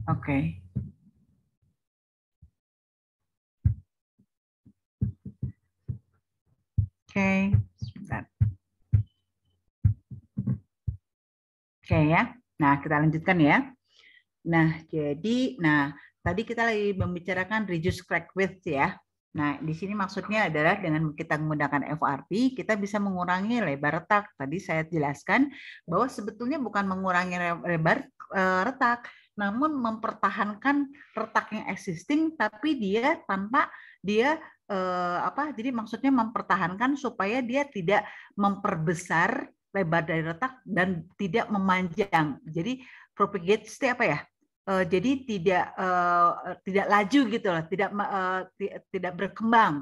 Oke. Oke, sebentar. Oke ya. Nah, kita lanjutkan ya. Nah, tadi kita lagi membicarakan reduce crack width ya. Nah, di sini maksudnya adalah dengan kita menggunakan FRP, kita bisa mengurangi lebar retak. Tadi saya jelaskan bahwa sebetulnya bukan mengurangi lebar retak, namun mempertahankan retak yang existing, tapi dia tanpa dia jadi maksudnya mempertahankan supaya dia tidak memperbesar lebar dari retak dan tidak memanjang. Jadi propagate apa ya? Jadi tidak laju gitu loh, tidak berkembang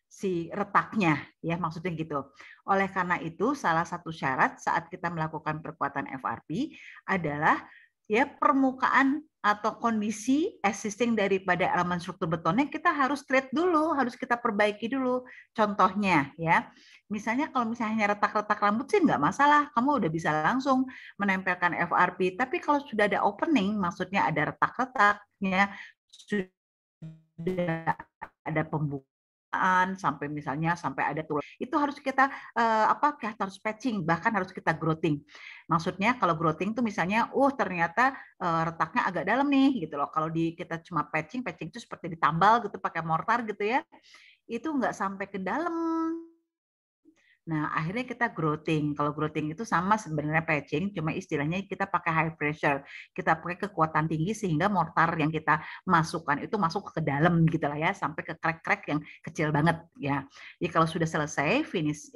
si retaknya ya, maksudnya gitu. Oleh karena itu salah satu syarat saat kita melakukan perkuatan FRP adalah ya permukaan atau kondisi existing daripada elemen struktur betonnya kita harus treat dulu, harus kita perbaiki dulu. Contohnya ya, misalnya kalau misalnya retak-retak rambut sih nggak masalah, kamu udah bisa langsung menempelkan FRP. Tapi kalau sudah ada opening, maksudnya ada retak-retaknya, sudah ada pembukaan sampai ada tulang, itu harus kita kita harus patching, bahkan harus kita growting. Maksudnya kalau growting tuh misalnya ternyata retaknya agak dalam nih gitu loh. Kalau kita cuma patching itu seperti ditambal gitu pakai mortar gitu ya, itu nggak sampai ke dalam. Nah, akhirnya kita growting. Kalau growting itu sama sebenarnya patching, cuma istilahnya kita pakai high pressure. Kita pakai kekuatan tinggi sehingga mortar yang kita masukkan itu masuk ke dalam gitu lah ya, sampai ke crack-crack yang kecil banget ya. Jadi kalau sudah selesai finish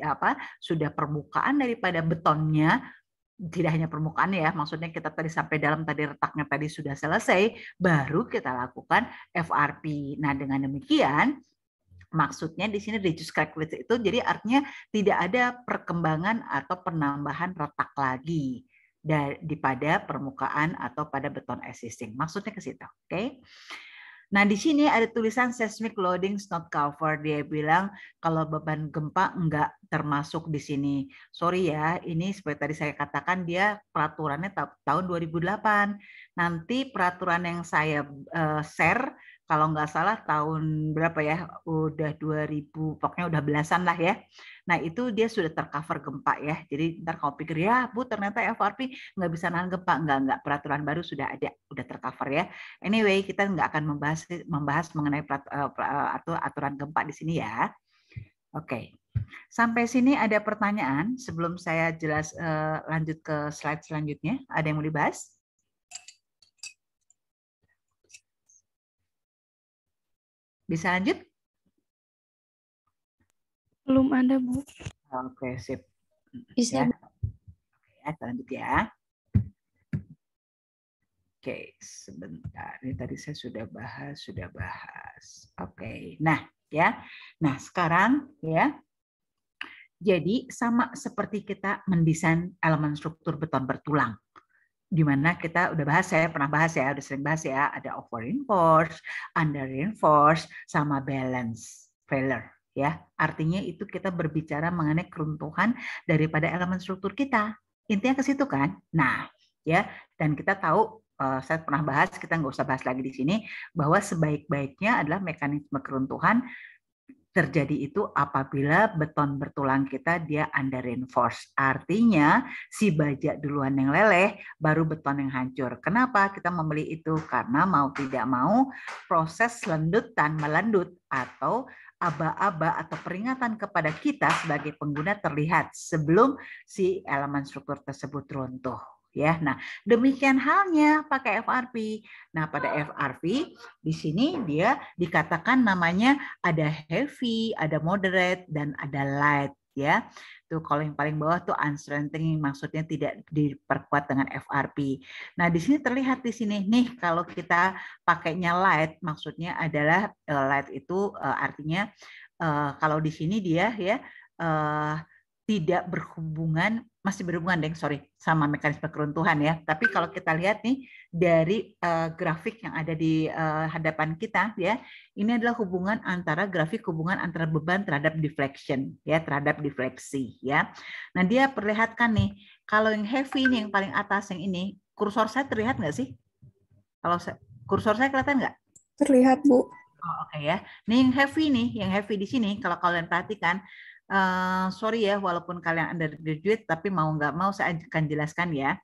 sudah permukaan daripada betonnya, tidak hanya permukaan ya, maksudnya kita tadi sampai dalam tadi retaknya tadi sudah selesai, baru kita lakukan FRP. Nah, dengan demikian maksudnya di sini reduce crack width itu jadi artinya tidak ada perkembangan atau penambahan retak lagi pada permukaan atau pada beton existing. Maksudnya ke situ, oke? Nah, di sini ada tulisan seismic loading not covered. Dia bilang kalau beban gempa enggak termasuk di sini. Sorry ya, ini seperti tadi saya katakan dia peraturannya tahun 2008. Nanti peraturan yang saya share kalau nggak salah tahun berapa ya, udah 2000, pokoknya udah belasan lah ya. Nah, itu dia sudah tercover gempa ya. Jadi ntar kalau pikir ya Bu ternyata FRP nggak bisa nahan gempa. Nggak, peraturan baru sudah ada, udah tercover ya. Anyway, kita nggak akan membahas mengenai aturan gempa di sini ya. Oke, sampai sini ada pertanyaan sebelum saya lanjut ke slide selanjutnya. Ada yang mau dibahas? Bisa lanjut? Belum ada, Bu. Oke, sip. Bisa, Ya, Bu. ya lanjut ya. Oke, sebentar. Ini tadi saya sudah bahas. Oke, nah ya. Nah sekarang ya. Jadi sama seperti kita mendesain elemen struktur beton bertulang. Di mana kita udah bahas, saya pernah bahas ya, udah sering bahas ya, ada over reinforce, under reinforce, sama balance failure ya. Artinya itu kita berbicara mengenai keruntuhan daripada elemen struktur kita. Intinya ke situ kan. Nah, ya, dan kita tahu saya pernah bahas, kita nggak usah bahas lagi di sini, bahwa sebaik-baiknya adalah mekanisme keruntuhan terjadi itu apabila beton bertulang kita dia under reinforce. Artinya si baja duluan yang leleh, baru beton yang hancur. Kenapa kita memilih itu? Karena mau tidak mau proses lendutan melendut atau aba-aba atau peringatan kepada kita sebagai pengguna terlihat sebelum si elemen struktur tersebut runtuh. Ya, nah demikian halnya pakai FRP. Nah pada FRP di sini dia dikatakan namanya ada heavy, ada moderate, dan ada light ya. Tuh kalau yang paling bawah tuh unstrengthening, maksudnya tidak diperkuat dengan FRP. Nah, di sini terlihat di sini nih kalau kita pakainya light, maksudnya adalah light itu artinya kalau di sini dia ya tidak berhubungan, masih berhubungan sama mekanisme keruntuhan ya. Tapi kalau kita lihat nih dari grafik yang ada di hadapan kita ya, ini adalah grafik hubungan antara beban terhadap deflection ya, terhadap defleksi ya. Nah, dia perlihatkan nih kalau yang heavy ini yang paling atas yang ini, kursor saya terlihat nggak sih? Kalau kursor saya kelihatan nggak? Terlihat, Bu. Oh, oke ya. Nih yang heavy di sini kalau kalian perhatikan, sorry ya, walaupun kalian undergraduate, tapi mau nggak mau saya akan jelaskan ya.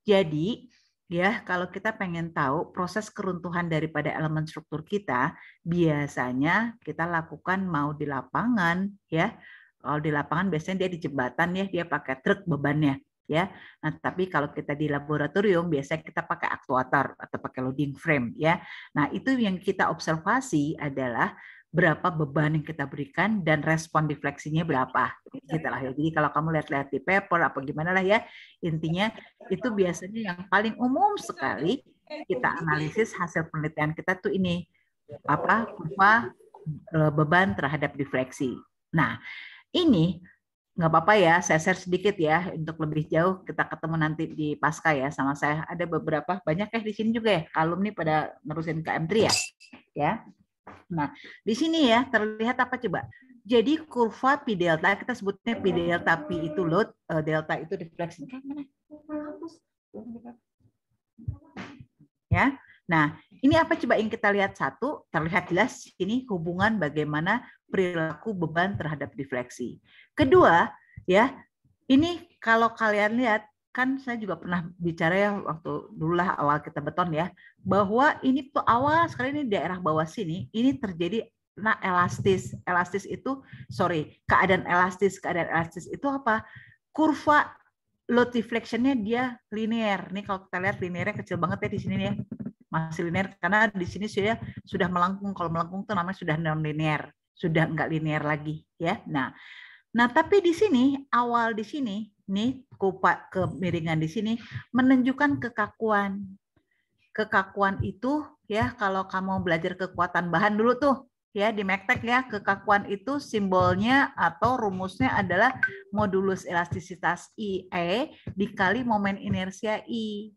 Jadi ya kalau kita pengen tahu proses keruntuhan daripada elemen struktur kita, biasanya kita lakukan mau di lapangan ya. Kalau di lapangan biasanya dia di jembatan ya, dia pakai truk bebannya ya. Nah, tapi kalau kita di laboratorium biasanya kita pakai aktuator atau pakai loading frame ya. Nah, itu yang kita observasi adalah berapa beban yang kita berikan dan respon defleksinya berapa. Gitu lah ya. Jadi kalau kamu lihat-lihat di paper apa gimana lah ya, intinya itu biasanya yang paling umum sekali kita analisis hasil penelitian kita tuh ini apa kurva beban terhadap defleksi. Nah, ini nggak apa-apa ya, saya share sedikit ya untuk lebih jauh kita ketemu nanti di pasca ya sama saya. Ada beberapa banyak ya di sini juga ya alumni pada nerusin KM3 ya. Nah, di sini ya terlihat apa coba? Jadi kurva P delta kita sebutnya P delta, P itu load, delta itu defleksi. Ya. Nah, ini apa coba yang kita lihat? Satu, terlihat jelas ini hubungan bagaimana perilaku beban terhadap defleksi. Kedua, ya, ini kalau kalian lihat, kan saya juga pernah bicara ya waktu dulu lah awal kita beton ya, bahwa ini tuh awal sekali ini daerah bawah sini, ini terjadi elastis. Elastis itu, keadaan elastis itu apa? Kurva load deflection-nya dia linear. Nih kalau kita lihat linearnya kecil banget ya di sini ya. Masih linear karena di sini sudah melengkung. Kalau melengkung itu namanya sudah non linear, sudah enggak linear lagi ya. Nah, tapi di sini awal di sini nih kemiringan di sini menunjukkan kekakuan. Kekakuan itu ya kalau kamu belajar kekuatan bahan dulu tuh ya di Mektek ya, kekakuan itu simbolnya atau rumusnya adalah modulus elastisitas IE dikali momen inersia I,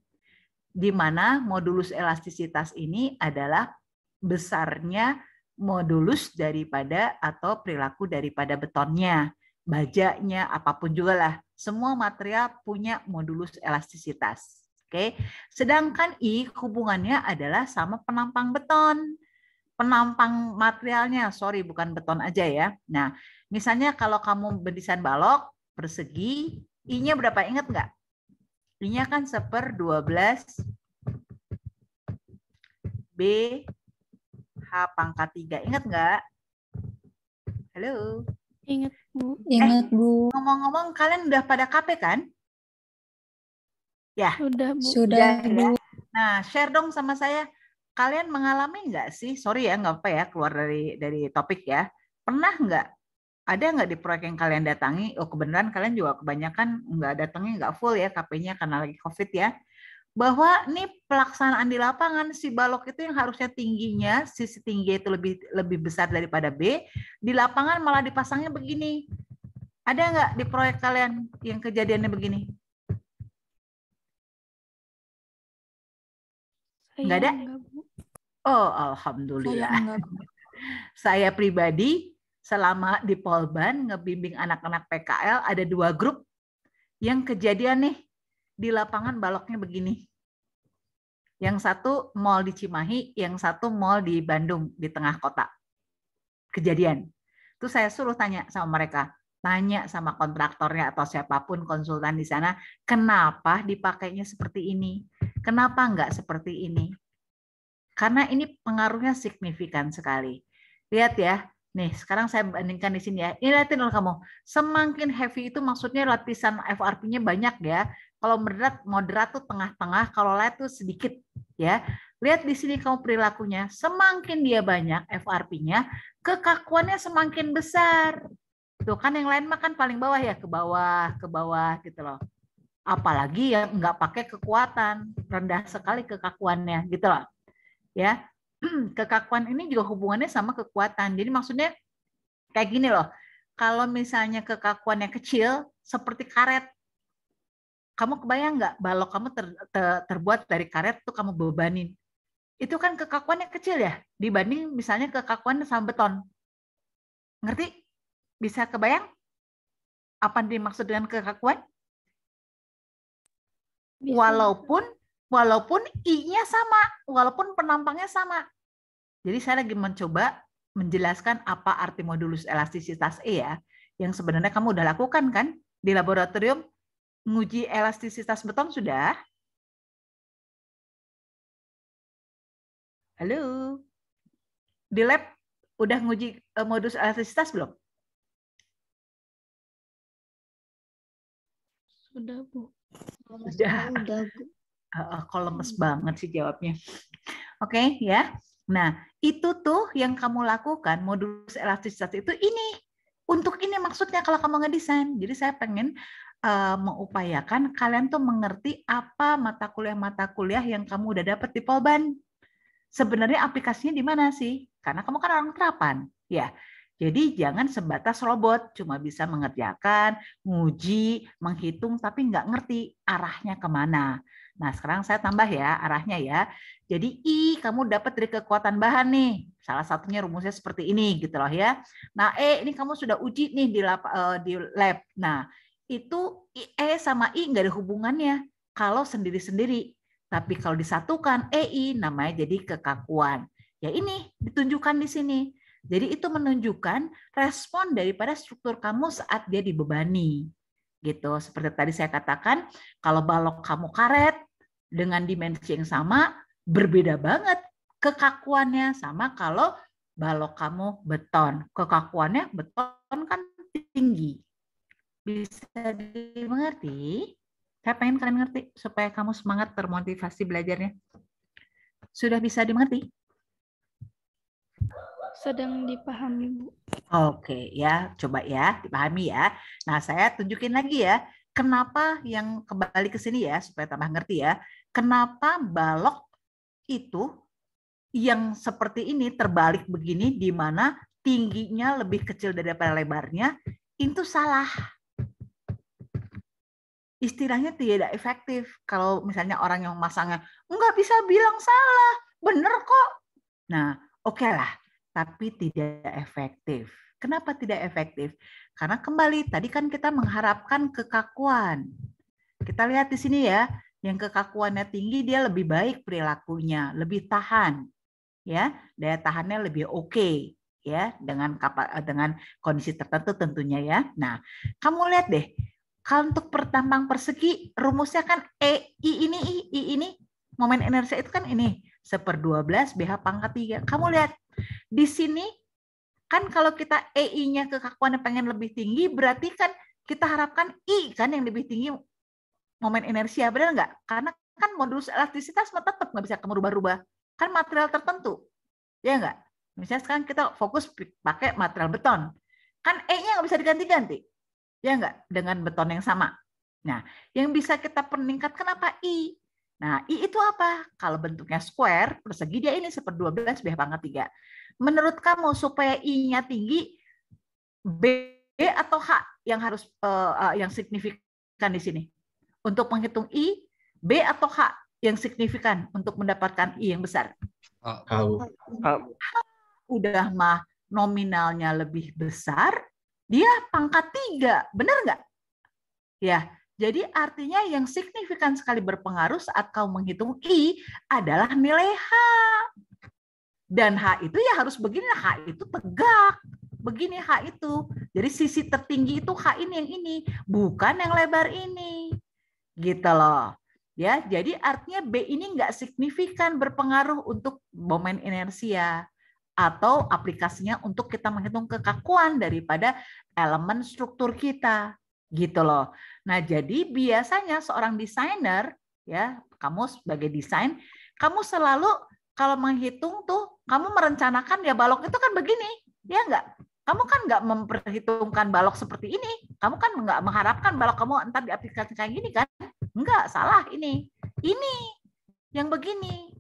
di mana modulus elastisitas ini adalah besarnya modulus daripada atau perilaku daripada betonnya, bajanya, apapun juga lah. Semua material punya modulus elastisitas. Oke, sedangkan I hubungannya adalah sama penampang beton. Penampang materialnya, bukan beton aja ya. Nah, misalnya kalau kamu mendesain balok persegi, I-nya berapa? Ingat nggak? I-nya kan 1/12 B H pangkat 3. Ingat nggak? Halo? Ingat, Bu. Ingat, Bu. Ngomong-ngomong, kalian udah pada KP kan? Ya. Sudah, Bu. Sudah, Ya. Bu. Nah, share dong sama saya. Kalian mengalami nggak sih? Sorry ya, nggak apa ya, keluar dari topik ya. Pernah nggak? Ada nggak di proyek yang kalian datangi? Oh, kebenaran kalian juga kebanyakan nggak datangnya nggak full ya KP-nya karena lagi COVID ya. Bahwa nih pelaksanaan di lapangan si balok itu yang harusnya tingginya sisi tinggi itu lebih besar daripada B, di lapangan malah dipasangnya begini. Ada nggak di proyek kalian yang kejadiannya begini? Nggak ada? Enggak, Bu. Oh, alhamdulillah. Saya enggak. Saya pribadi selama di Polban ngebimbing anak-anak PKL ada 2 grup yang kejadian nih di lapangan baloknya begini. Yang satu mall di Cimahi, yang satu mall di Bandung di tengah kota. Kejadian. Terus saya suruh tanya sama mereka, tanya sama kontraktornya atau siapapun konsultan di sana, kenapa dipakainya seperti ini? Kenapa enggak seperti ini? Karena ini pengaruhnya signifikan sekali. Lihat ya, nih sekarang saya bandingkan di sini ya. Ini lihatin loh kamu, semakin heavy itu maksudnya lapisan FRP-nya banyak ya. Kalau moderat tuh tengah-tengah, kalau light tuh sedikit ya. Lihat di sini kamu perilakunya, semakin dia banyak FRP-nya, kekakuannya semakin besar. Tuh kan yang lain mah kan paling bawah ya, ke bawah gitu loh. Apalagi yang nggak pakai kekuatan, rendah sekali kekakuannya gitu loh. Ya, kekakuan ini juga hubungannya sama kekuatan. Jadi maksudnya kayak gini loh, kalau misalnya kekakuannya kecil seperti karet, kamu kebayang nggak balok kamu terbuat dari karet tuh kamu bebanin, itu kan kekakuannya kecil ya dibanding misalnya kekakuan sama beton. Ngerti? Bisa kebayang apa yang dimaksud dengan kekakuan? Bisa. Walaupun walaupun I-nya sama, walaupun penampangnya sama. Jadi saya lagi mencoba menjelaskan apa arti modulus elastisitas E ya, yang sebenarnya kamu udah lakukan kan di laboratorium, nguji elastisitas beton sudah? Halo? Di lab udah nguji modulus elastisitas belum? Sudah, Bu. Sudah. Bu. Kok lemes banget sih jawabnya. Oke, ya. Nah, itu tuh yang kamu lakukan, modulus elastisitas itu ini. Untuk ini maksudnya kalau kamu ngedesain. Jadi saya pengen mengupayakan kalian tuh mengerti apa mata kuliah yang kamu udah dapat di Polban. Sebenarnya aplikasinya di mana sih? Karena kamu kan orang terapan, ya. Jadi jangan sebatas robot, cuma bisa mengerjakan, nguji, menghitung, tapi nggak ngerti arahnya kemana. Nah, sekarang saya tambah ya arahnya ya. Jadi I kamu dapat dari kekuatan bahan nih. Salah satunya rumusnya seperti ini gitu loh ya. Nah, E ini kamu sudah uji nih di lab. Nah, itu E sama I nggak ada hubungannya kalau sendiri-sendiri. Tapi kalau disatukan EI namanya jadi kekakuan. Ya ini ditunjukkan di sini. Jadi itu menunjukkan respon daripada struktur kamu saat dia dibebani. Gitu. Seperti tadi saya katakan, kalau balok kamu karet dengan dimensi yang sama, berbeda banget kekakuannya sama kalau balok kamu beton. Kekakuannya beton kan tinggi. Bisa dimengerti? Saya pengen kalian ngerti supaya kamu semangat termotivasi belajarnya. Sudah bisa dimengerti? Sedang dipahami, Bu. Oke, ya, coba ya, dipahami ya. Nah, saya tunjukin lagi ya, kenapa yang kembali ke sini ya, supaya tambah ngerti ya. Kenapa balok itu yang seperti ini terbalik begini, di mana tingginya lebih kecil daripada lebarnya, itu salah. Istilahnya tidak efektif. Kalau misalnya orang yang memasangnya, nggak bisa bilang salah, bener kok. Nah, oke lah, tapi tidak efektif. Kenapa tidak efektif? Karena kembali, tadi kan kita mengharapkan kekakuan. Kita lihat di sini ya, yang kekakuannya tinggi, dia lebih baik perilakunya, lebih tahan. Ya, daya tahannya lebih oke. Ya, dengan kondisi tertentu tentunya ya. Nah, kamu lihat deh, kalau untuk pertambang persegi, rumusnya kan I ini, momen inersia itu kan ini, 1/12 BH pangkat 3. Kamu lihat, di sini, kan kalau kita EI-nya kekakuannya pengen lebih tinggi, berarti kan kita harapkan I kan yang lebih tinggi momen inersia, benar nggak? Karena kan modulus elastisitas tetap nggak bisa kamu rubah-rubah. Kan material tertentu, ya nggak? Misalnya sekarang kita fokus pakai material beton. Kan E-nya nggak bisa diganti-ganti. Ya enggak? Dengan beton yang sama. Nah, yang bisa kita peningkatkan apa? I. Nah, I itu apa? Kalau bentuknya square, persegi, dia ini 1/12 BH pangkat 3. Menurut kamu, supaya I-nya tinggi, B atau H yang harus yang signifikan di sini? Untuk menghitung I, B atau H yang signifikan untuk mendapatkan I yang besar? Udah mah nominalnya lebih besar, dia pangkat 3, benar nggak? Ya, jadi artinya yang signifikan sekali berpengaruh saat kau menghitung I adalah nilai H. Dan H itu ya harus begini, H itu tegak. Begini H itu. Jadi sisi tertinggi itu H ini yang ini, bukan yang lebar ini. Gitu loh. Ya, jadi artinya B ini nggak signifikan berpengaruh untuk momen inersia atau aplikasinya untuk kita menghitung kekakuan daripada elemen struktur kita, gitu loh. Nah, jadi biasanya seorang desainer, ya, kamu sebagai desain, kamu selalu kalau menghitung tuh, kamu merencanakan ya balok itu kan begini, ya enggak? Kamu kan nggak memperhitungkan balok seperti ini. Kamu kan nggak mengharapkan balok kamu entar diaplikasikan kayak gini kan? Enggak, salah ini. Ini yang begini.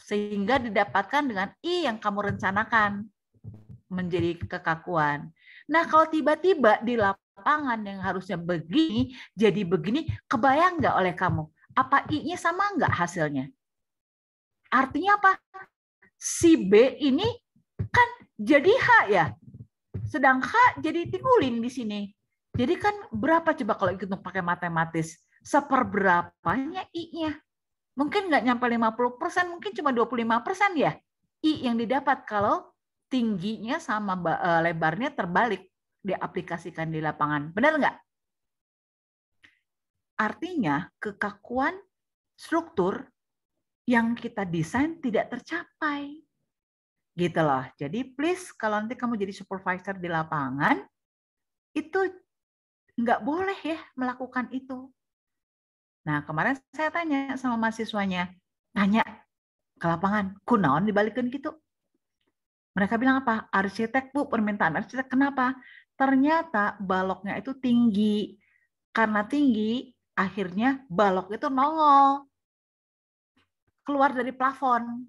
Sehingga didapatkan dengan I yang kamu rencanakan menjadi kekakuan. Nah, kalau tiba-tiba di lapangan yang harusnya begini, jadi begini, kebayang nggak oleh kamu? Apa I-nya sama nggak hasilnya? Artinya apa? Si B ini kan jadi H ya, sedang H jadi tigulin di sini. Jadi kan berapa coba kalau hitung pakai matematis? Seperberapanya I-nya. Mungkin nggak nyampe 50%, mungkin cuma 25% ya I yang didapat kalau tingginya sama lebarnya terbalik diaplikasikan di lapangan. Benar nggak? Artinya kekakuan struktur yang kita desain tidak tercapai. Gitu loh. Jadi please kalau nanti kamu jadi supervisor di lapangan, itu nggak boleh ya melakukan itu. Nah, kemarin saya tanya sama mahasiswanya, tanya ke lapangan, kunaon dibalikin gitu. Mereka bilang apa? Arsitek Bu, permintaan arsitek. Kenapa? Ternyata baloknya itu tinggi. Karena tinggi, akhirnya balok itu nongol. Keluar dari plafon.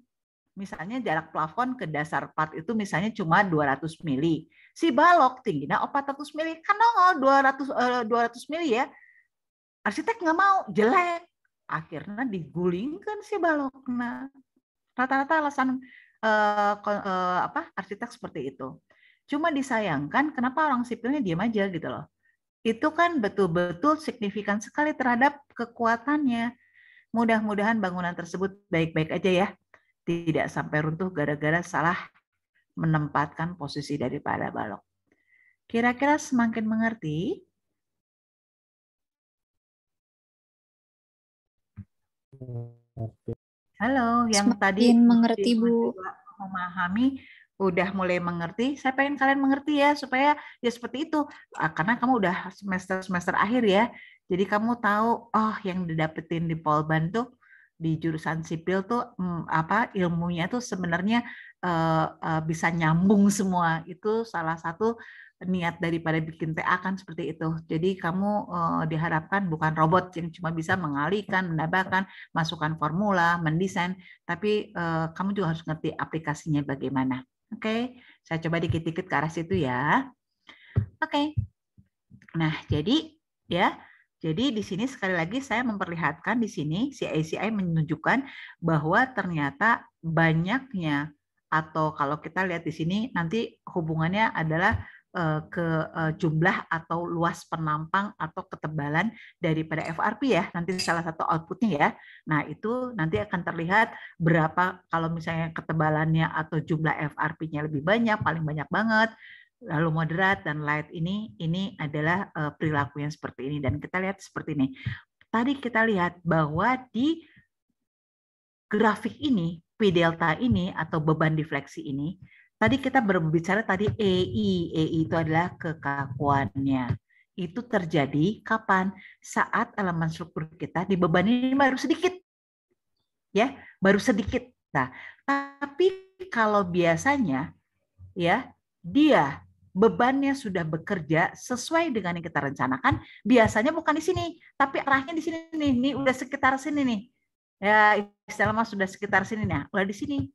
Misalnya jarak plafon ke dasar part itu misalnya cuma 200 mili. Si balok tingginya 400 mili. Kan nongol 200 mili ya. Arsitek nggak mau, jelek. Akhirnya digulingkan si balok. Nah, rata-rata alasan arsitek seperti itu. Cuma disayangkan kenapa orang sipilnya diam aja gitu loh. Itu kan betul-betul signifikan sekali terhadap kekuatannya. Mudah-mudahan bangunan tersebut baik-baik aja ya. Tidak sampai runtuh gara-gara salah menempatkan posisi daripada balok. Kira-kira semakin mengerti? Halo, yang tadi Semakin mengerti, Bu. memahami, udah mulai mengerti. Saya pengen kalian mengerti ya, supaya ya seperti itu. Karena kamu udah semester akhir ya, jadi kamu tahu, oh yang didapetin di Polban tuh di jurusan sipil tuh ilmunya tuh sebenarnya bisa nyambung semua. Itu salah satu niat daripada bikin TA kan seperti itu. Jadi kamu diharapkan bukan robot yang cuma bisa mengalihkan, menambahkan, masukkan formula, mendesain, tapi kamu juga harus ngerti aplikasinya bagaimana. Oke, saya coba dikit-dikit ke arah situ ya. Oke. Nah, jadi ya, jadi di sini sekali lagi saya memperlihatkan di sini CI menunjukkan bahwa ternyata banyaknya atau kalau kita lihat di sini nanti hubungannya adalah ke jumlah atau luas penampang atau ketebalan daripada FRP ya, nanti salah satu outputnya ya. Nah itu nanti akan terlihat berapa kalau misalnya ketebalannya atau jumlah FRP-nya lebih banyak, paling banyak banget, lalu moderat dan light ini adalah perilaku yang seperti ini dan kita lihat seperti ini. Tadi kita lihat bahwa di grafik ini P delta ini atau beban defleksi ini, tadi kita berbicara tadi EI itu adalah kekakuannya. Itu terjadi kapan? Saat elemen struktur kita dibebani baru sedikit. Ya, baru sedikit. Nah, tapi kalau biasanya ya, dia bebannya sudah bekerja sesuai dengan yang kita rencanakan, biasanya bukan di sini, tapi arahnya di sini nih. Ini udah sekitar sini nih. Ya, istilahnya sudah sekitar sini nih. Udah di sini.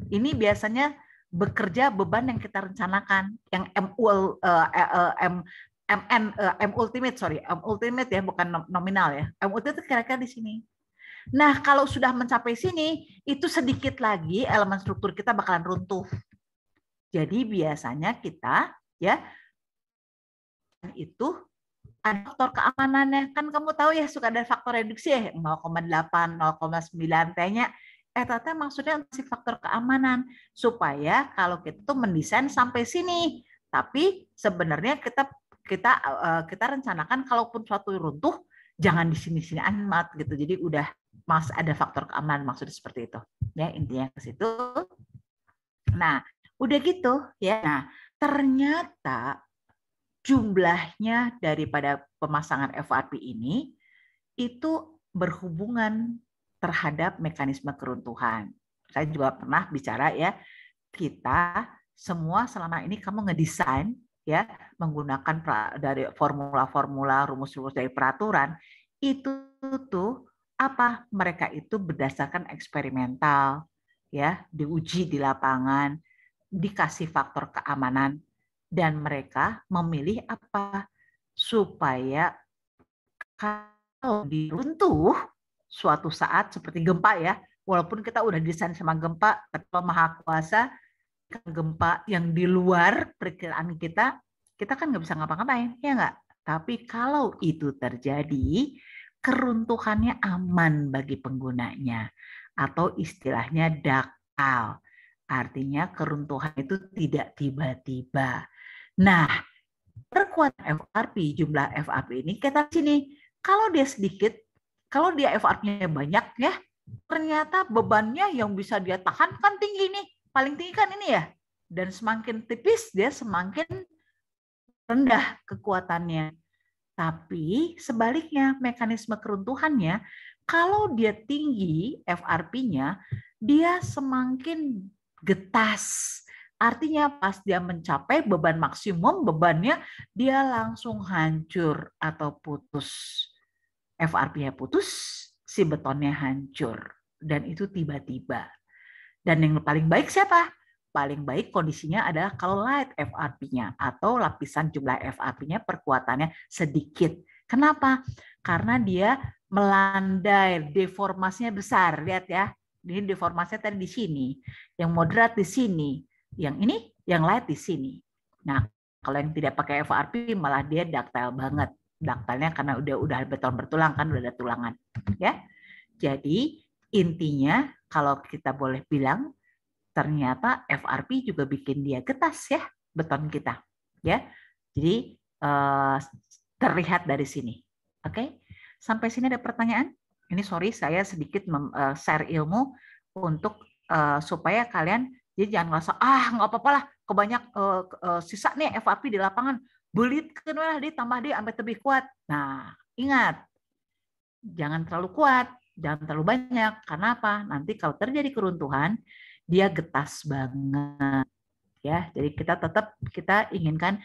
Ini biasanya bekerja beban yang kita rencanakan, yang M ultimate ya, bukan nominal ya. M ultimate kira-kira di sini. Nah, kalau sudah mencapai sini, itu sedikit lagi elemen struktur kita bakalan runtuh. Jadi biasanya kita ya itu ada faktor keamanannya. Kan kamu tahu ya suka ada faktor reduksi ya 0,8, 0,9 T-nya. Ternyata maksudnya si faktor keamanan supaya kalau kita tuh mendesain sampai sini. Tapi sebenarnya kita rencanakan kalaupun suatu runtuh jangan di sini-sini amat gitu. Jadi udah ada faktor keamanan maksudnya seperti itu. Ya intinya ke situ. Nah, udah gitu ya. Nah, ternyata jumlahnya daripada pemasangan FRP ini itu berhubungan terhadap mekanisme keruntuhan. Saya juga pernah bicara ya, kita semua selama ini kamu ngedesain ya menggunakan dari formula-formula, rumus-rumus dari peraturan itu tuh apa? Mereka itu berdasarkan eksperimental ya, diuji di lapangan, dikasih faktor keamanan dan mereka memilih apa? Supaya kalau diruntuh suatu saat seperti gempa ya, walaupun kita udah desain sama gempa, tapi Maha Kuasa gempa yang di luar perkiraan kita kan nggak bisa ngapa-ngapain, ya nggak? Tapi kalau itu terjadi, keruntuhannya aman bagi penggunanya, atau istilahnya daktal. Artinya keruntuhan itu tidak tiba-tiba. Nah, perkuatan FRP, jumlah FRP ini kita sini, kalau dia sedikit, kalau dia FRP-nya banyak ya, ternyata bebannya yang bisa dia tahan kan tinggi nih, paling tinggi kan ini ya. Dan semakin tipis dia semakin rendah kekuatannya. Tapi sebaliknya mekanisme keruntuhannya, kalau dia tinggi FRP-nya, dia semakin getas. Artinya pas dia mencapai beban maksimum, bebannya dia langsung hancur atau putus. FRP-nya putus, si betonnya hancur. Dan itu tiba-tiba. Dan yang paling baik siapa? Paling baik kondisinya adalah kalau light FRP-nya atau lapisan jumlah FRP-nya perkuatannya sedikit. Kenapa? Karena dia melandai, deformasinya besar. Lihat ya, ini deformasinya tadi di sini, yang moderat di sini, yang ini, yang light di sini. Nah, kalau yang tidak pakai FRP malah dia ductile banget. Ductile-nya karena udah beton bertulang kan, udah ada tulangan, ya. Jadi intinya kalau kita boleh bilang, ternyata FRP juga bikin dia getas ya, beton kita. Ya, jadi terlihat dari sini. Oke, sampai sini ada pertanyaan? Ini sorry saya sedikit share ilmu untuk supaya kalian jadi jangan ngerasa nggak apa-apa lah, kebanyak sisa nih FRP di lapangan, belitkeun lah ditambah dia sampai lebih kuat. Nah, ingat jangan terlalu kuat, jangan terlalu banyak. Karena apa? Nanti kalau terjadi keruntuhan, dia getas banget. Ya, jadi kita inginkan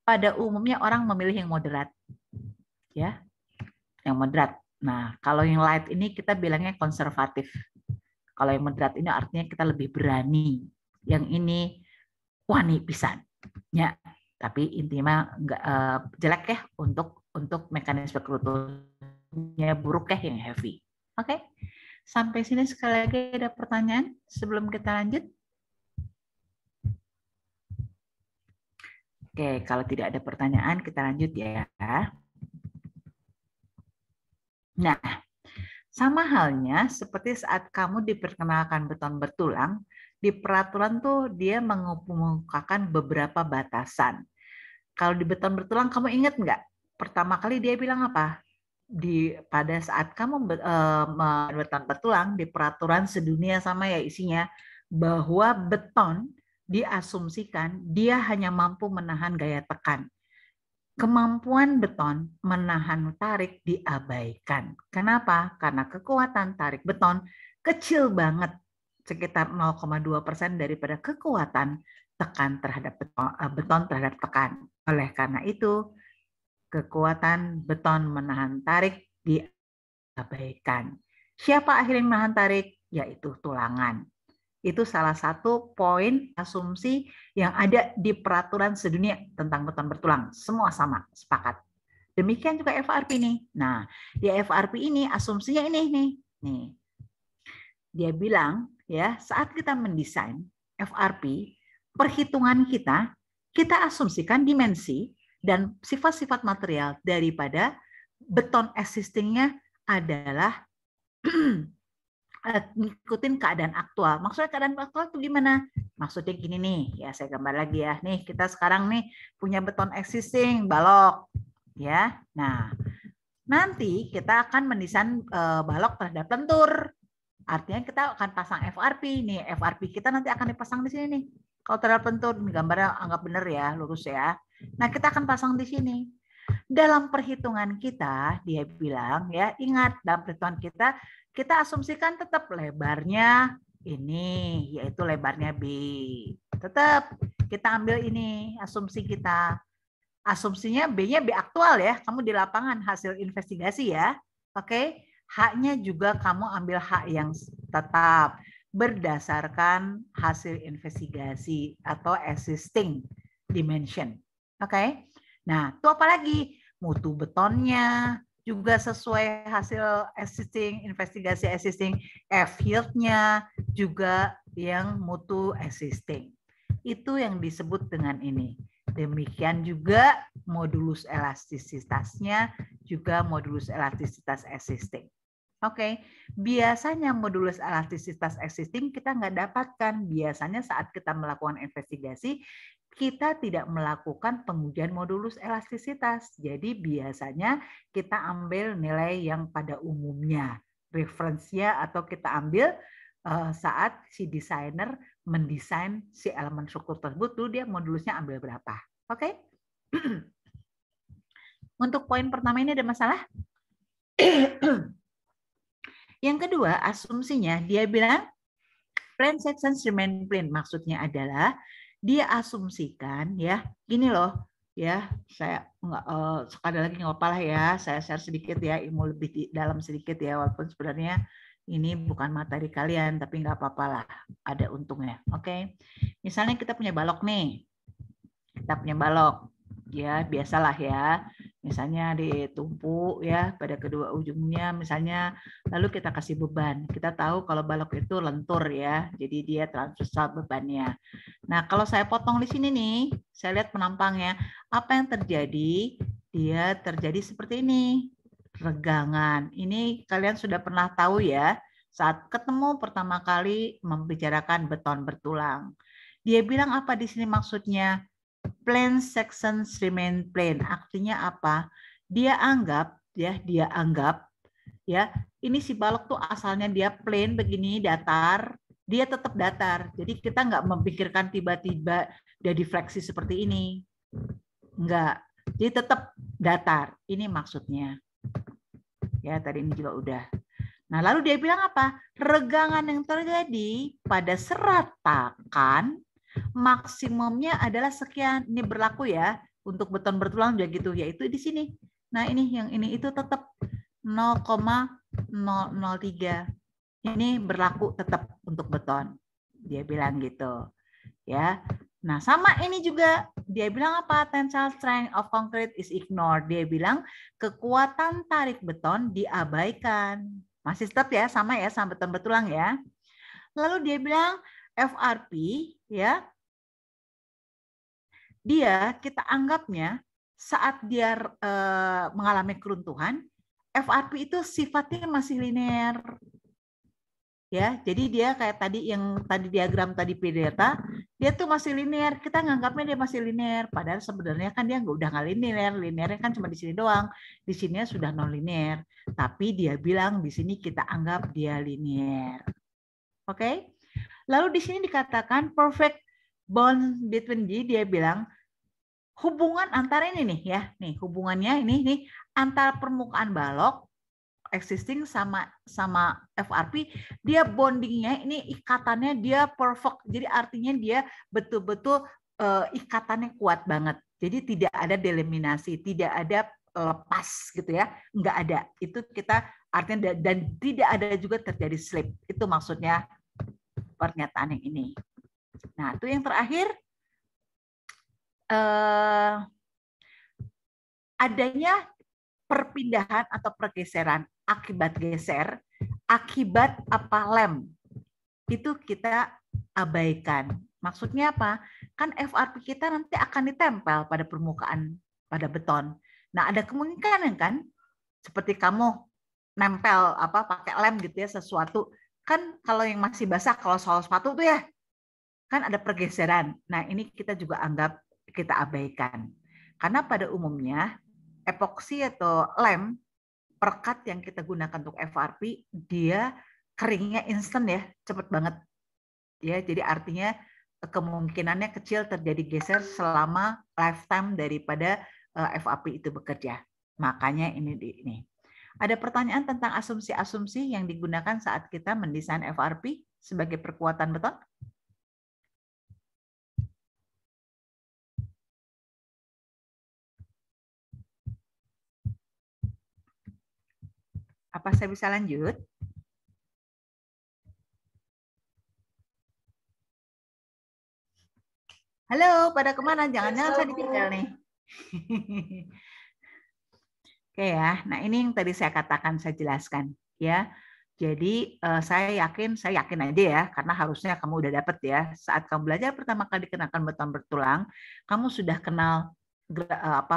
pada umumnya orang memilih yang moderat. Ya, yang moderat. Nah, kalau yang light ini kita bilangnya konservatif. Kalau yang moderat ini artinya kita lebih berani. Yang ini wani pisan. Ya, tapi intinya enggak jelek ya untuk mekanisme keruntuhannya buruk ya yang heavy. Oke. Sampai sini sekali lagi ada pertanyaan sebelum kita lanjut? Oke, kalau tidak ada pertanyaan kita lanjut ya. Nah, sama halnya seperti saat kamu diperkenalkan beton bertulang, di peraturan tuh dia mengemukakan beberapa batasan. Kalau di beton bertulang kamu ingat nggak? Pertama kali dia bilang apa? Pada saat kamu beton bertulang di peraturan sedunia sama ya isinya bahwa beton diasumsikan dia hanya mampu menahan gaya tekan. Kemampuan beton menahan tarik diabaikan. Kenapa? Karena kekuatan tarik beton kecil banget, sekitar 0,2% daripada kekuatan tekan terhadap beton terhadap tekan. Oleh karena itu, kekuatan beton menahan tarik diabaikan. Siapa akhirnya menahan tarik? Yaitu tulangan. Itu salah satu poin asumsi yang ada di peraturan sedunia tentang beton bertulang. Semua sama, sepakat. Demikian juga FRP ini. Nah, di FRP ini asumsinya ini nih. Dia bilang ya, saat kita mendesain FRP, perhitungan kita asumsikan dimensi dan sifat-sifat material daripada beton existing-nya adalah ngikutin keadaan aktual. Maksudnya keadaan aktual itu gimana? Maksudnya gini nih, ya saya gambar lagi ya. Nih kita sekarang nih punya beton existing, balok, ya. Nah, nanti kita akan mendesain balok terhadap lentur. Artinya kita akan pasang FRP nih. FRP kita nanti akan dipasang di sini nih. Kalau terhadap lentur, gambarnya anggap benar ya, lurus ya. Nah, kita akan pasang di sini. Dalam perhitungan kita, dia bilang ya, ingat dalam perhitungan kita asumsikan tetap lebarnya ini, yaitu lebarnya B. Tetap kita ambil ini asumsi kita. Asumsinya B-nya B aktual ya, kamu di lapangan hasil investigasi ya. Oke, H-nya juga kamu ambil H yang tetap berdasarkan hasil investigasi atau existing dimension. Oke. Nah, itu apa lagi? Mutu betonnya juga sesuai hasil existing, investigasi existing, F-yield-nya juga yang mutu existing. Itu yang disebut dengan ini. Demikian juga modulus elastisitasnya, juga modulus elastisitas existing. Oke, biasanya modulus elastisitas existing kita nggak dapatkan. Biasanya saat kita melakukan investigasi, kita tidak melakukan pengujian modulus elastisitas. Jadi biasanya kita ambil nilai yang pada umumnya, referensinya, atau kita ambil saat si desainer mendesain si elemen struktur tersebut, dulu dia modulusnya ambil berapa. Oke? Untuk poin pertama ini ada masalah? Yang kedua, asumsinya dia bilang plane sections remain plane. Maksudnya adalah dia asumsikan ya, gini loh ya, saya nggak sekali lagi nggak apa-apa lah ya, saya share sedikit ya, ilmu lebih dalam sedikit ya, walaupun sebenarnya ini bukan materi kalian, tapi nggak apa-apa lah, ada untungnya. Oke, misalnya kita punya balok nih, ya biasalah ya, misalnya ditumpuk ya pada kedua ujungnya, misalnya lalu kita kasih beban. Kita tahu kalau balok itu lentur ya, jadi dia transversal bebannya. Nah kalau saya potong di sini nih, saya lihat penampangnya, apa yang terjadi? Dia terjadi seperti ini. Regangan. Ini kalian sudah pernah tahu ya, saat ketemu pertama kali membicarakan beton bertulang. Dia bilang apa di sini maksudnya? Plane sections remain plane. Artinya apa? Dia anggap ya, ini si balok tuh asalnya dia plane begini, datar, dia tetap datar. Jadi kita nggak memikirkan tiba-tiba dia difleksi seperti ini. Enggak. Jadi tetap datar. Ini maksudnya. Ya, tadi ini juga udah. Nah, lalu dia bilang apa? Regangan yang terjadi pada seratakan maksimumnya adalah sekian. Ini berlaku ya untuk beton bertulang juga gitu, yaitu di sini. Nah, ini yang ini itu tetap 0,003. Ini berlaku tetap untuk beton. Dia bilang gitu. Ya. Nah, sama ini juga dia bilang apa? Tensile strength of concrete is ignored. Dia bilang kekuatan tarik beton diabaikan. Masih tetap ya, sama beton bertulang ya. Lalu dia bilang FRP ya. Dia kita anggapnya saat dia mengalami keruntuhan, FRP itu sifatnya masih linear. Ya, jadi dia kayak tadi yang tadi diagram tadi P delta, dia tuh masih linear. Kita nganggapnya dia masih linear, padahal sebenarnya kan dia udah nggak linear. Linearnya kan cuma di sini doang. Di sini sudah non linear. Tapi dia bilang di sini kita anggap dia linear. Oke? Lalu di sini dikatakan perfect bond between G, dia bilang hubungan antara ini nih ya, nih hubungannya ini nih antara permukaan balok existing sama FRP, dia bondingnya ini ikatannya dia perfect. Jadi artinya dia betul-betul ikatannya kuat banget. Jadi tidak ada delaminasi, tidak ada lepas gitu ya, nggak ada. Itu kita artinya dan tidak ada juga terjadi slip. Itu maksudnya pernyataan yang ini. Nah, itu yang terakhir adanya perpindahan atau pergeseran akibat geser, akibat apa lem, itu kita abaikan. Maksudnya apa? Kan FRP kita nanti akan ditempel pada permukaan, pada beton. Nah, ada kemungkinan kan, seperti kamu nempel apa pakai lem gitu ya sesuatu, kan kalau yang masih basah, kalau soal sepatu tuh ya, kan ada pergeseran. Nah, ini kita juga anggap kita abaikan. Karena pada umumnya epoksi atau lem perekat yang kita gunakan untuk FRP, dia keringnya instan ya, cepet banget. Ya, jadi artinya kemungkinannya kecil terjadi geser selama lifetime daripada FRP itu bekerja. Makanya ini. Ada pertanyaan tentang asumsi-asumsi yang digunakan saat kita mendesain FRP sebagai perkuatan beton? Apa saya bisa lanjut? Halo, pada kemana? Jangan-jangan saya ditinggal nih. Oke ya, nah ini yang tadi saya katakan, saya jelaskan. Ya, Jadi saya yakin aja ya, karena harusnya kamu udah dapet ya. Saat kamu belajar pertama kali dikenakan beton bertulang, kamu sudah kenal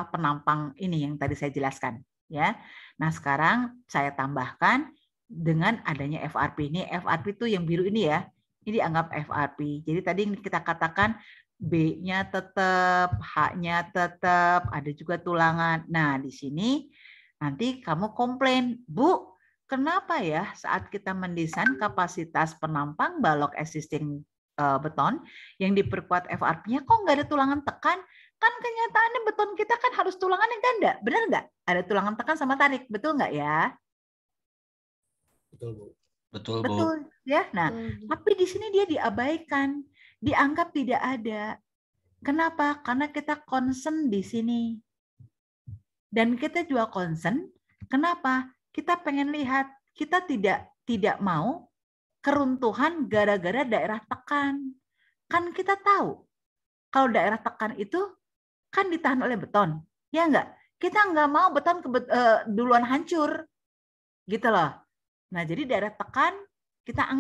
penampang ini yang tadi saya jelaskan ya. Nah sekarang saya tambahkan dengan adanya FRP. Ini FRP itu yang biru ini ya. Ini dianggap FRP. Jadi tadi kita katakan B-nya tetap, H-nya tetap, ada juga tulangan. Nah di sini nanti kamu komplain, Bu. Kenapa ya saat kita mendesain kapasitas penampang balok existing beton yang diperkuat FRP-nya kok nggak ada tulangan tekan? Kan kenyataannya beton kita kan harus tulangannya ganda, benar nggak? Ada tulangan tekan sama tarik, betul nggak ya? Betul, Bu. Betul, Bu. Betul ya. Nah, tapi di sini dia diabaikan, dianggap tidak ada. Kenapa? Karena kita concern di sini. Dan kita juga concern, kenapa? Kita pengen lihat, kita tidak mau keruntuhan gara-gara daerah tekan. Kan kita tahu, kalau daerah tekan itu kan ditahan oleh beton, ya enggak? Kita nggak mau beton duluan hancur, gitu loh. Nah, jadi daerah tekan kita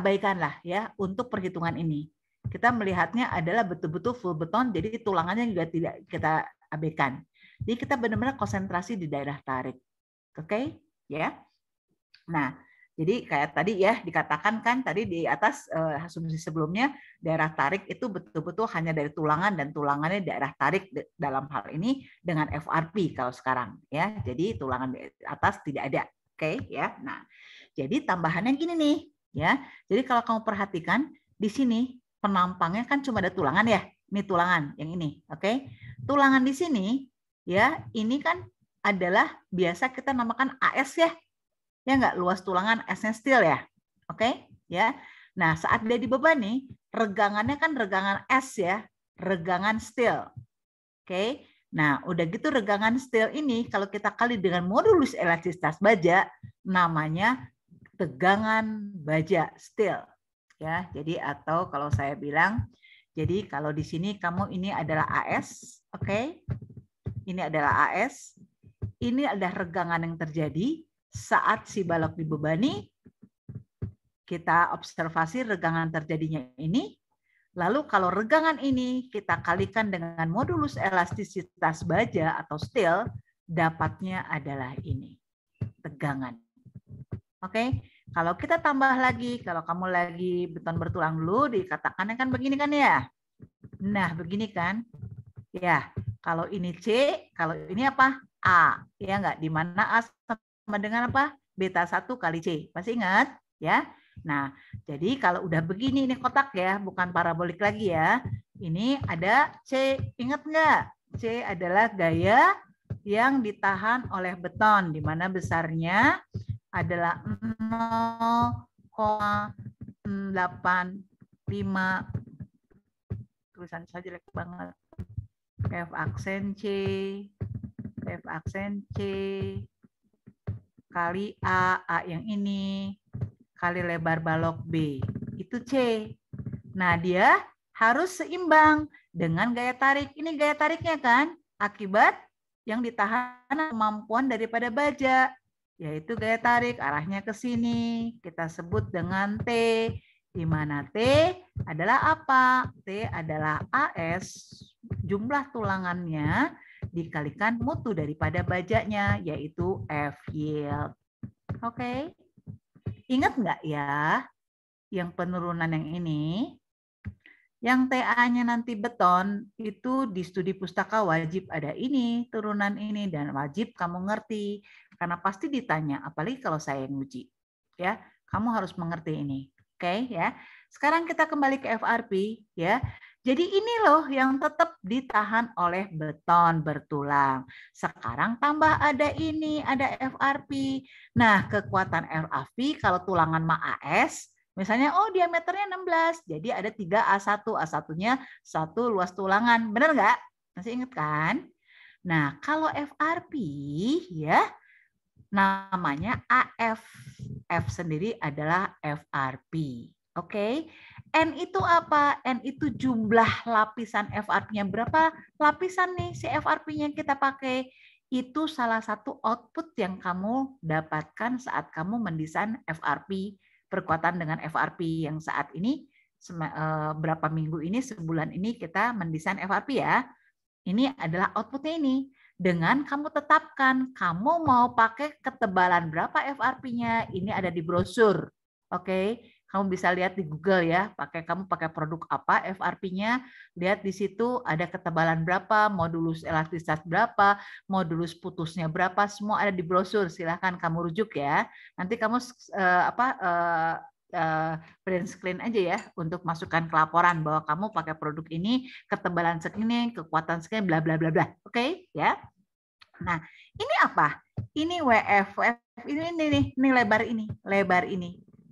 abaikan lah ya untuk perhitungan ini. Kita melihatnya adalah betul-betul full beton, jadi tulangannya juga tidak kita abaikan. Jadi kita benar-benar konsentrasi di daerah tarik. Oke, ya. Nah, jadi kayak tadi ya dikatakan kan tadi di atas asumsi sebelumnya daerah tarik itu betul-betul hanya dari tulangan dan tulangannya daerah tarik dalam hal ini dengan FRP kalau sekarang ya. Jadi tulangan di atas tidak ada. Oke, ya. Nah, jadi tambahannya gini nih, ya. Jadi kalau kamu perhatikan di sini penampangnya kan cuma ada tulangan ya. Ini tulangan yang ini, oke. Tulangan di sini ya, ini kan adalah biasa kita namakan AS ya. Ya enggak, luas tulangan S-nya steel ya. Oke, ya. Nah, saat dia dibebani, regangannya kan regangan S ya, regangan steel. Oke. Nah, udah gitu regangan steel ini kalau kita kali dengan modulus elastisitas baja namanya tegangan baja steel. Ya, jadi atau kalau saya bilang jadi kalau di sini kamu ini adalah AS, oke. Ini adalah AS. Ini adalah regangan yang terjadi saat si balok dibebani. Kita observasi regangan terjadinya ini. Lalu kalau regangan ini kita kalikan dengan modulus elastisitas baja atau steel, dapatnya adalah ini, tegangan. Oke, kalau kita tambah lagi, kalau kamu lagi beton bertulang dulu, dikatakannya kan begini kan ya. Nah, begini kan. Ya, kalau ini C, kalau ini apa? A. Ya enggak? Di mana A sama dengan apa? Beta 1 kali C. Masih ingat? Ya. Nah, jadi kalau udah begini ini kotak ya, bukan parabolik lagi ya. Ini ada C. Ingat enggak? C adalah gaya yang ditahan oleh beton, di mana besarnya adalah 0,85. Tulisan saya jelek banget. F aksen C, F aksen C, kali A yang ini, kali lebar balok B, itu C. Nah, dia harus seimbang dengan gaya tarik. Ini gaya tariknya kan, akibat yang ditahan kemampuan daripada baja, yaitu gaya tarik arahnya ke sini. Kita sebut dengan T, di mana T adalah apa? T adalah AS, jumlah tulangannya dikalikan mutu daripada bajanya, yaitu F yield. Oke. Ingat nggak ya yang penurunan yang ini? Yang TA-nya nanti beton, itu di studi pustaka wajib ada ini, turunan ini, dan wajib kamu ngerti. Karena pasti ditanya, apalagi kalau saya yang uji. Ya, kamu harus mengerti ini. Oke, ya. Sekarang kita kembali ke FRP, ya. Jadi ini loh yang tetap ditahan oleh beton bertulang. Sekarang tambah ada ini, ada FRP. Nah, kekuatan FRP kalau tulangan AS, misalnya, oh diameternya 16, jadi ada 3A1, A1-nya 1 luas tulangan. Benar nggak? Masih ingat kan? Nah, kalau FRP, ya, namanya AF. F sendiri adalah FRP. Oke. N itu apa? N itu jumlah lapisan FRP-nya. Berapa lapisan nih si FRP-nya kita pakai? Itu salah satu output yang kamu dapatkan saat kamu mendesain FRP, perkuatan dengan FRP yang saat ini berapa minggu ini, sebulan ini kita mendesain FRP ya. Ini adalah outputnya ini. Dengan kamu tetapkan, kamu mau pakai ketebalan berapa FRP-nya, ini ada di brosur. Oke, kamu bisa lihat di Google ya, kamu pakai produk apa FRP-nya, lihat di situ ada ketebalan berapa, modulus elastisitas berapa, modulus putusnya berapa, semua ada di brosur. Silahkan kamu rujuk ya. Nanti kamu print screen aja ya untuk masukkan ke laporan bahwa kamu pakai produk ini, ketebalan segini, kekuatan segini, bla bla bla bla. Oke, ya. Nah, ini apa? Ini WF ini lebar ini,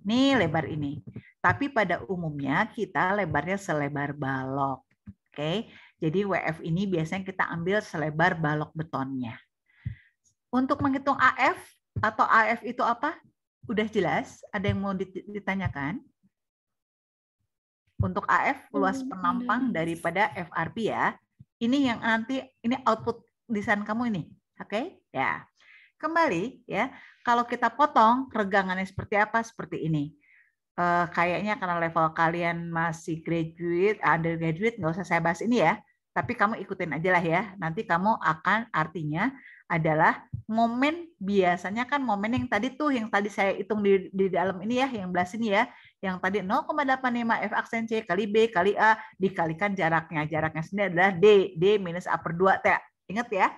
Nih lebar ini. Tapi pada umumnya kita lebarnya selebar balok. Oke. Jadi WF ini biasanya kita ambil selebar balok betonnya. Untuk menghitung AF atau AF itu apa? Udah jelas? Ada yang mau ditanyakan? Untuk AF, luas penampang daripada FRP ya. Ini yang nanti, ini output desain kamu ini. Oke? Ya. Kembali ya, kalau kita potong, regangannya seperti apa? Seperti ini. Kayaknya karena level kalian masih graduate, undergraduate, nggak usah saya bahas ini ya. Tapi kamu ikutin aja lah ya. Nanti kamu akan artinya adalah momen, biasanya kan momen yang tadi tuh, yang tadi saya hitung di dalam ini ya, yang belah sini ya, yang tadi 0,85 F aksen C kali B kali A dikalikan jaraknya. Jaraknya sendiri adalah D minus A per 2. Ingat ya,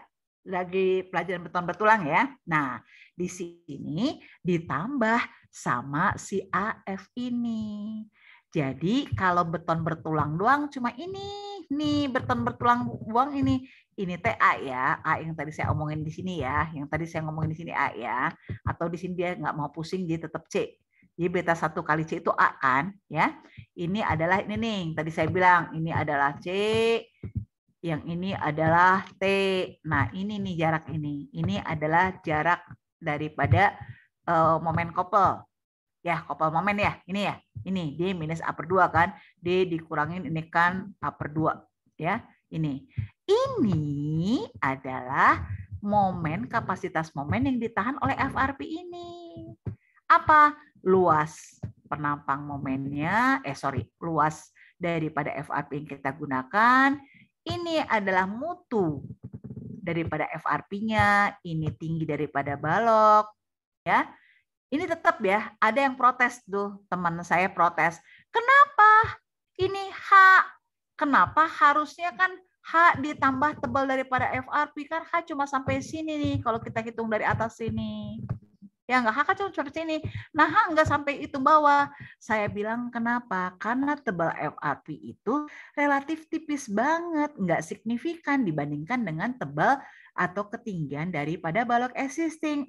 lagi pelajaran beton bertulang ya. Nah, di sini ditambah sama si AF ini. Jadi kalau beton bertulang doang cuma ini, nih beton bertulang doang ini A ya, A yang tadi saya omongin di sini ya, yang tadi saya ngomongin di sini A ya, atau di sini dia nggak mau pusing dia tetap C. Jadi beta 1 kali C itu A kan, ya. Ini adalah ini nih, tadi saya bilang ini adalah C, yang ini adalah T. Nah ini nih jarak ini, ini adalah jarak daripada momen kopel. Ya, kopel momen ya, ini ya. Ini D minus A per 2 kan. D dikurangin ini kan A per 2. Ya, ini. Ini adalah momen, kapasitas momen yang ditahan oleh FRP ini. Apa? Luas penampang momennya, luas daripada FRP yang kita gunakan. Ini adalah mutu daripada FRP-nya. Ini tinggi daripada balok. Ya. Ini tetap ya, ada yang protes tuh, teman saya protes. Kenapa ini H? Kenapa harusnya kan H ditambah tebal daripada FRP? Kan H cuma sampai sini nih, kalau kita hitung dari atas sini. Ya enggak, H kan cuma sampai sini. Nah, H enggak sampai itu bawah. Saya bilang kenapa? Karena tebal FRP itu relatif tipis banget, enggak signifikan dibandingkan dengan tebal atau ketinggian daripada balok existing.